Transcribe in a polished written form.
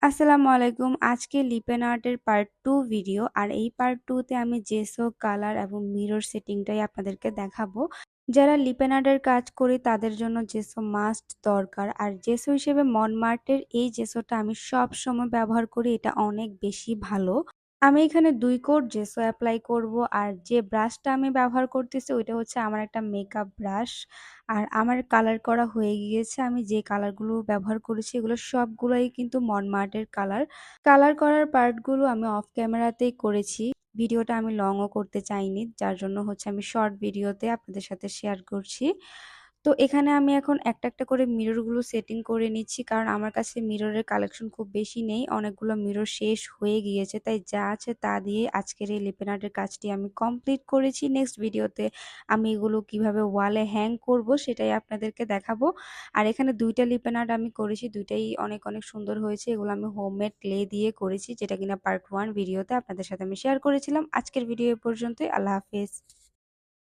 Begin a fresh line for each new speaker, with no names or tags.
আসসালামু আলাইকুম। আজকে লিপেন আর্টের পার্ট 2 ভিডিও। আর এই পার্ট 2 তে আমি জেসো, কালার এবং মিরর সেটিংটাই আপনাদেরকে দেখাবো। যারা লিপেন আর্টের কাজ করি তাদের জন্য জেসো মাস্ট দরকার। আর জেসো হিসেবে মনমার্টের এই জেসোটা আমি সবসময় ব্যবহার করি। এটা অনেক বেশি ভালো। আমি এখানে ২ কোট জেসো এপ্লাই করব। আর যে ব্রাশটা আমি ব্যবহার করতেছি ওইটা হচ্ছে আমার একটা মেকআপ ব্রাশ। আর আমার কালার করা হয়ে গিয়েছে। আমি যে কালারগুলো ব্যবহার করেছি এগুলো সবগুলোই কিন্তু মনমার্টের কালার। কালার করার পার্টগুলো আমি অফ ক্যামেরাতেই করেছি। ভিডিওটা আমি লংও করতে চাইনি, যার জন্য হচ্ছে আমি শর্ট ভিডিওতে আপনাদের সাথে শেয়ার করছি। তো এখানে আমি এখন একটা একটা করে মিররগুলো সেটিং করে নিচ্ছি, কারণ আমার কাছে মিররের কালেকশন খুব বেশি নেই, অনেকগুলো মিরর শেষ হয়ে গিয়েছে। তাই যা আছে তা দিয়ে আজকের এই লিপেন আর্টের কাজটি আমি কমপ্লিট করেছি। নেক্সট ভিডিওতে আমি এগুলো কিভাবে ওয়ালে হ্যাং করব সেটাই আপনাদেরকে দেখাবো। আর এখানে ২টা লিপেন আর্ট আমি করেছি, দুইটাই অনেক অনেক সুন্দর হয়েছে। এগুলো আমি হোমমেড ক্লে দিয়ে করেছি, যেটা কিনা পার্ট 1 ভিডিওতে আপনাদের সাথে আমি শেয়ার করেছিলাম। আজকের ভিডিও এ পর্যন্তই। আল্লাহ হাফেজ।